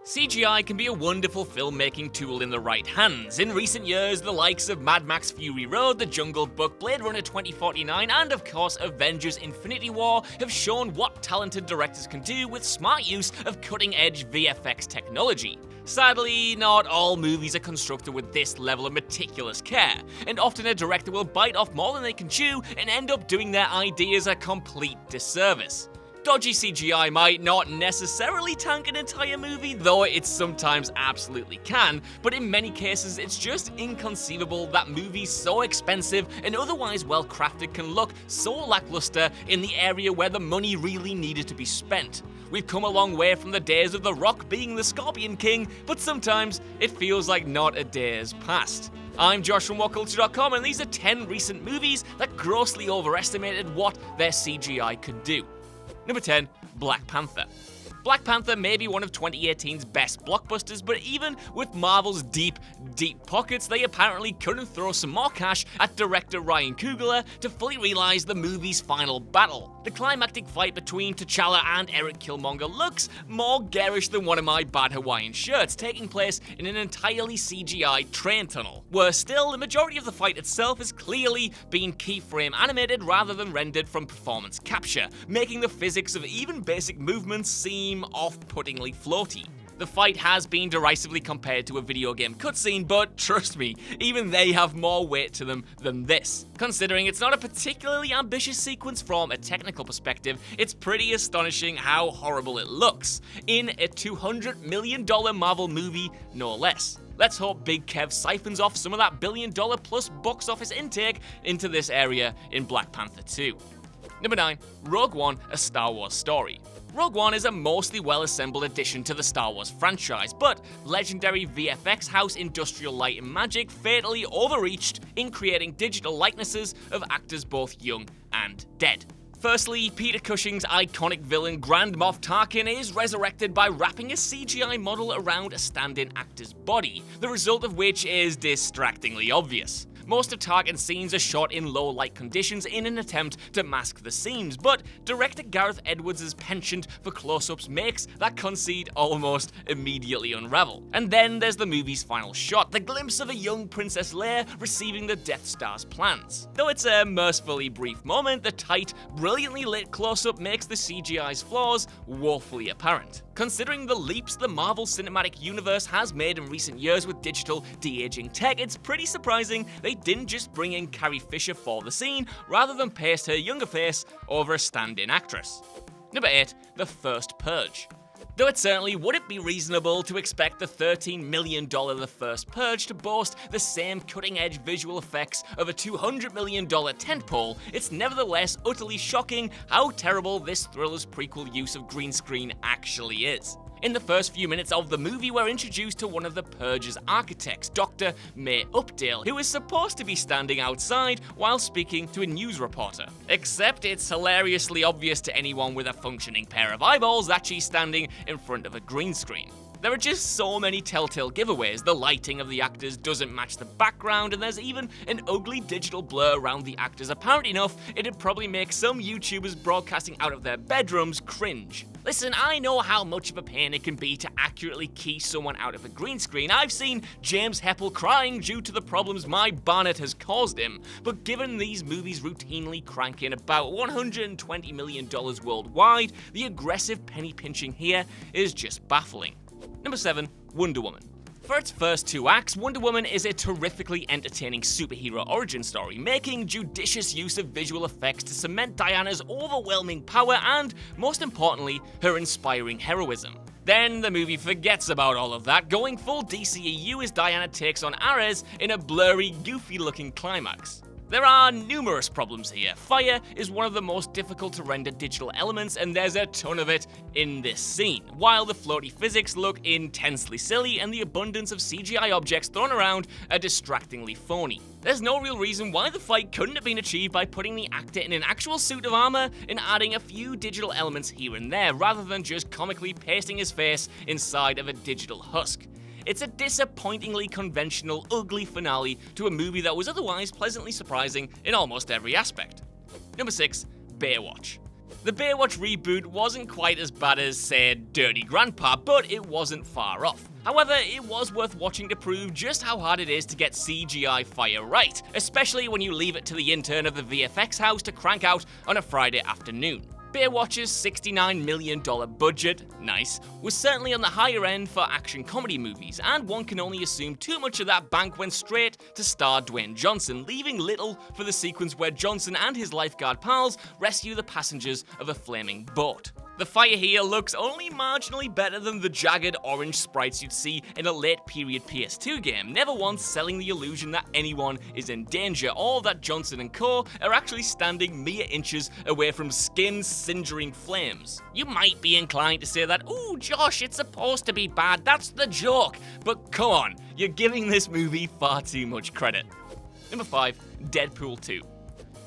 CGI can be a wonderful filmmaking tool in the right hands. In recent years, the likes of Mad Max Fury Road, The Jungle Book, Blade Runner 2049, and of course Avengers Infinity War have shown what talented directors can do with smart use of cutting-edge VFX technology. Sadly, not all movies are constructed with this level of meticulous care, and often a director will bite off more than they can chew and end up doing their ideas a complete disservice. Dodgy CGI might not necessarily tank an entire movie, though it sometimes absolutely can, but in many cases it's just inconceivable that movies so expensive and otherwise well crafted can look so lackluster in the area where the money really needed to be spent. We've come a long way from the days of The Rock being the Scorpion King, but sometimes it feels like not a day has passed. I'm Josh from WhatCulture.com, and these are 10 recent movies that grossly overestimated what their CGI could do. Number 10, Black Panther. Black Panther may be one of 2018's best blockbusters, but even with Marvel's deep pockets, they apparently couldn't throw some more cash at director Ryan Coogler to fully realize the movie's final battle. The climactic fight between T'Challa and Eric Killmonger looks more garish than one of my bad Hawaiian shirts, taking place in an entirely CGI train tunnel. Worse still, the majority of the fight itself has clearly been keyframe animated rather than rendered from performance capture, making the physics of even basic movements seem off-puttingly floaty. The fight has been derisively compared to a video game cutscene, but trust me, even they have more weight to them than this. Considering it's not a particularly ambitious sequence from a technical perspective, it's pretty astonishing how horrible it looks, in a $200 million Marvel movie, no less. Let's hope Big Kev siphons off some of that $1 billion plus box office intake into this area in Black Panther 2. Number 9, Rogue One, A Star Wars Story. Rogue One is a mostly well-assembled addition to the Star Wars franchise, but legendary VFX house Industrial Light and Magic fatally overreached in creating digital likenesses of actors both young and dead. Firstly, Peter Cushing's iconic villain Grand Moff Tarkin is resurrected by wrapping a CGI model around a stand-in actor's body, the result of which is distractingly obvious. Most of Tarkin's scenes are shot in low light conditions in an attempt to mask the seams, but director Gareth Edwards' penchant for close-ups makes that conceit almost immediately unravel. And then there's the movie's final shot, the glimpse of a young Princess Leia receiving the Death Star's plans. Though it's a mercifully brief moment, the tight, brilliantly lit close-up makes the CGI's flaws woefully apparent. Considering the leaps the Marvel Cinematic Universe has made in recent years with digital de-aging tech, it's pretty surprising they didn't just bring in Carrie Fisher for the scene, rather than paste her younger face over a stand-in actress. Number 8, The First Purge. Though it certainly wouldn't be reasonable to expect the $13 million The First Purge to boast the same cutting-edge visual effects of a $200 million tentpole, it's nevertheless utterly shocking how terrible this thriller's prequel use of green screen actually is. In the first few minutes of the movie, we're introduced to one of the Purge's architects, Dr. May Updale, who is supposed to be standing outside while speaking to a news reporter. Except it's hilariously obvious to anyone with a functioning pair of eyeballs that she's standing in front of a green screen. There are just so many telltale giveaways. The lighting of the actors doesn't match the background, and there's even an ugly digital blur around the actors apparent enough it'd probably make some YouTubers broadcasting out of their bedrooms cringe. Listen, I know how much of a pain it can be to accurately key someone out of a green screen. I've seen James Heppel crying due to the problems my Barnett has caused him, but given these movies routinely crank in about $120 million worldwide, the aggressive penny pinching here is just baffling. Number 7, Wonder Woman. For its first 2 acts, Wonder Woman is a terrifically entertaining superhero origin story, making judicious use of visual effects to cement Diana's overwhelming power and, most importantly, her inspiring heroism. Then the movie forgets about all of that, going full DCEU as Diana takes on Ares in a blurry, goofy-looking climax. There are numerous problems here. Fire is one of the most difficult to render digital elements, and there's a ton of it in this scene, while the floaty physics look intensely silly and the abundance of CGI objects thrown around are distractingly phony. There's no real reason why the fight couldn't have been achieved by putting the actor in an actual suit of armor and adding a few digital elements here and there, rather than just comically pasting his face inside of a digital husk. It's a disappointingly conventional, ugly finale to a movie that was otherwise pleasantly surprising in almost every aspect. Number 6, Baywatch. The Baywatch reboot wasn't quite as bad as, say, Dirty Grandpa, but it wasn't far off. However, it was worth watching to prove just how hard it is to get CGI fire right, especially when you leave it to the intern of the VFX house to crank out on a Friday afternoon. Baywatch's $69 million budget, nice, was certainly on the higher end for action comedy movies, and one can only assume too much of that bank went straight to star Dwayne Johnson, leaving little for the sequence where Johnson and his lifeguard pals rescue the passengers of a flaming boat. The fire here looks only marginally better than the jagged orange sprites you'd see in a late period PS2 game, never once selling the illusion that anyone is in danger or that Johnson and co are actually standing mere inches away from skin-singering flames. You might be inclined to say that, ooh Josh, it's supposed to be bad, that's the joke, but come on, you're giving this movie far too much credit. Number 5, Deadpool 2.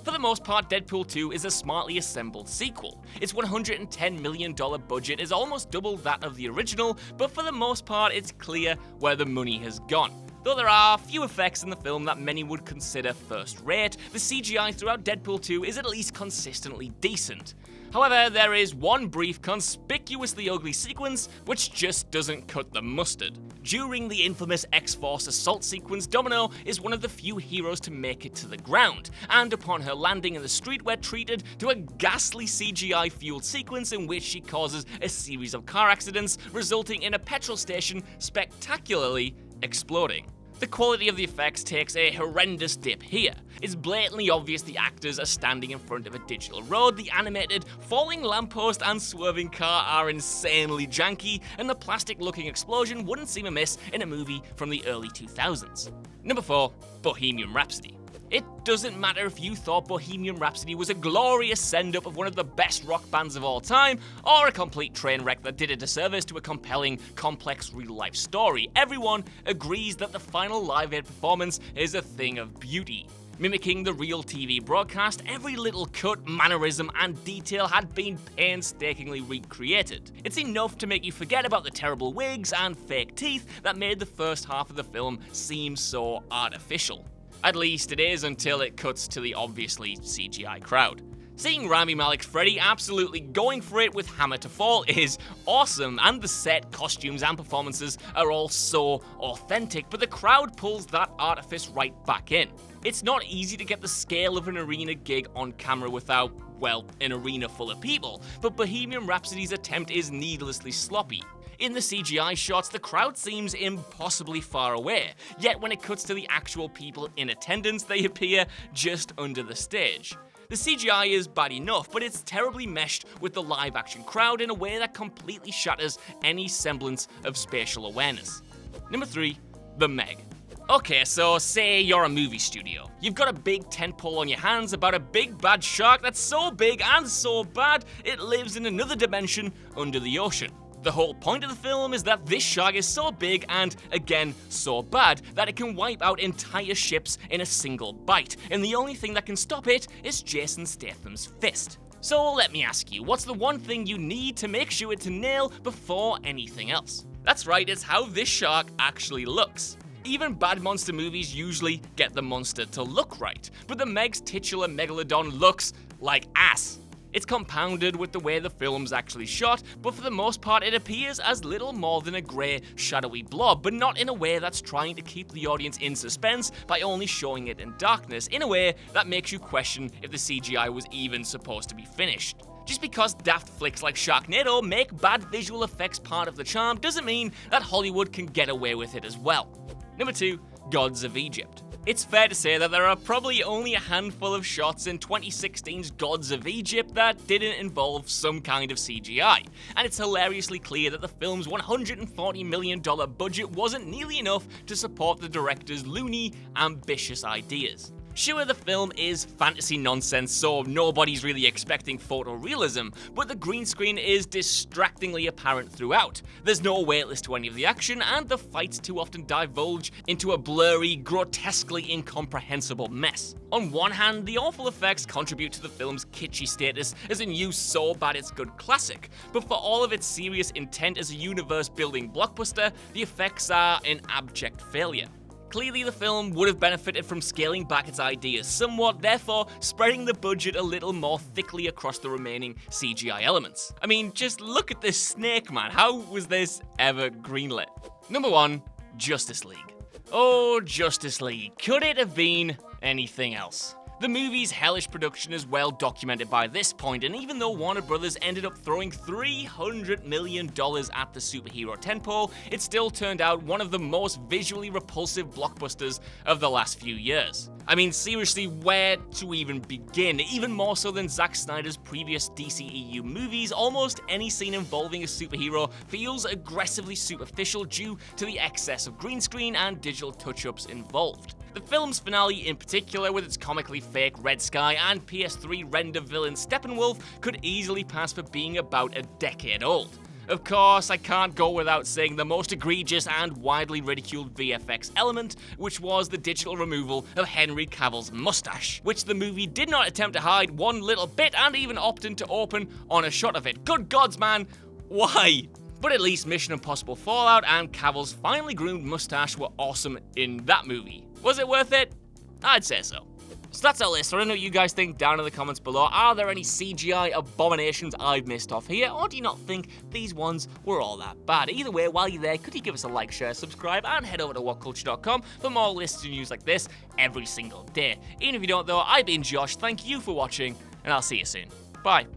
For the most part, Deadpool 2 is a smartly assembled sequel. Its $110 million budget is almost double that of the original, but for the most part, it's clear where the money has gone. Though there are few effects in the film that many would consider first-rate, the CGI throughout Deadpool 2 is at least consistently decent. However, there is one brief, conspicuously ugly sequence which just doesn't cut the mustard. During the infamous X-Force assault sequence, Domino is one of the few heroes to make it to the ground, and upon her landing in the street we're treated to a ghastly CGI-fueled sequence in which she causes a series of car accidents, resulting in a petrol station spectacularly exploding. The quality of the effects takes a horrendous dip here. It's blatantly obvious the actors are standing in front of a digital road, the animated falling lamppost and swerving car are insanely janky, and the plastic-looking explosion wouldn't seem amiss in a movie from the early 2000s. Number 4, Bohemian Rhapsody. It doesn't matter if you thought Bohemian Rhapsody was a glorious send-up of one of the best rock bands of all time, or a complete train wreck that did a disservice to a compelling, complex real-life story. Everyone agrees that the final Live Aid performance is a thing of beauty. Mimicking the real TV broadcast, every little cut, mannerism, and detail had been painstakingly recreated. It's enough to make you forget about the terrible wigs and fake teeth that made the first half of the film seem so artificial. At least it is until it cuts to the obviously CGI crowd. Seeing Rami Malek's Freddy absolutely going for it with Hammer to Fall is awesome, and the set, costumes, and performances are all so authentic, but the crowd pulls that artifice right back in. It's not easy to get the scale of an arena gig on camera without, well, an arena full of people, but Bohemian Rhapsody's attempt is needlessly sloppy. In the CGI shots, the crowd seems impossibly far away, yet when it cuts to the actual people in attendance, they appear just under the stage. The CGI is bad enough, but it's terribly meshed with the live-action crowd in a way that completely shatters any semblance of spatial awareness. Number 3, The Meg. Okay, so say you're a movie studio. You've got a big tentpole on your hands about a big bad shark that's so big and so bad, it lives in another dimension under the ocean. The whole point of the film is that this shark is so big and, again, so bad that it can wipe out entire ships in a single bite, and the only thing that can stop it is Jason Statham's fist. So let me ask you, what's the one thing you need to make sure to nail before anything else? That's right, it's how this shark actually looks. Even bad monster movies usually get the monster to look right, but the Meg's titular megalodon looks like ass. It's compounded with the way the film's actually shot, but for the most part it appears as little more than a grey, shadowy blob, but not in a way that's trying to keep the audience in suspense by only showing it in darkness, in a way that makes you question if the CGI was even supposed to be finished. Just because daft flicks like Sharknado make bad visual effects part of the charm doesn't mean that Hollywood can get away with it as well. Number 2, Gods of Egypt. It's fair to say that there are probably only a handful of shots in 2016's Gods of Egypt that didn't involve some kind of CGI, and it's hilariously clear that the film's $140 million budget wasn't nearly enough to support the director's loony, ambitious ideas. Sure, the film is fantasy nonsense, so nobody's really expecting photorealism, but the green screen is distractingly apparent throughout. There's no weightless to any of the action, and the fights too often divulge into a blurry, grotesquely incomprehensible mess. On one hand, the awful effects contribute to the film's kitschy status as a new so bad it's good classic, but for all of its serious intent as a universe-building blockbuster, the effects are an abject failure. Clearly, the film would have benefited from scaling back its ideas somewhat, therefore spreading the budget a little more thickly across the remaining CGI elements. I mean, just look at this snake, man. How was this ever greenlit? Number 1, Justice League. Oh, Justice League. Could it have been anything else? The movie's hellish production is well documented by this point, and even though Warner Brothers ended up throwing $300 million at the superhero tentpole, it still turned out one of the most visually repulsive blockbusters of the last few years. I mean, seriously, where to even begin? Even more so than Zack Snyder's previous DCEU movies, almost any scene involving a superhero feels aggressively superficial due to the excess of green screen and digital touch-ups involved. The film's finale in particular, with its comically fake red sky and PS3 render villain Steppenwolf, could easily pass for being about a decade old. Of course, I can't go without saying the most egregious and widely ridiculed VFX element, which was the digital removal of Henry Cavill's mustache, which the movie did not attempt to hide one little bit and even opted to open on a shot of it. Good gods, man, why? But at least Mission Impossible Fallout and Cavill's finely groomed mustache were awesome in that movie. Was it worth it? I'd say so. So that's our list. I don't know what you guys think down in the comments below. Are there any CGI abominations I've missed off here, or do you not think these ones were all that bad? Either way, while you're there, could you give us a like, share, subscribe, and head over to whatculture.com for more lists and news like this every single day. Even if you don't though, I've been Josh, thank you for watching, and I'll see you soon. Bye.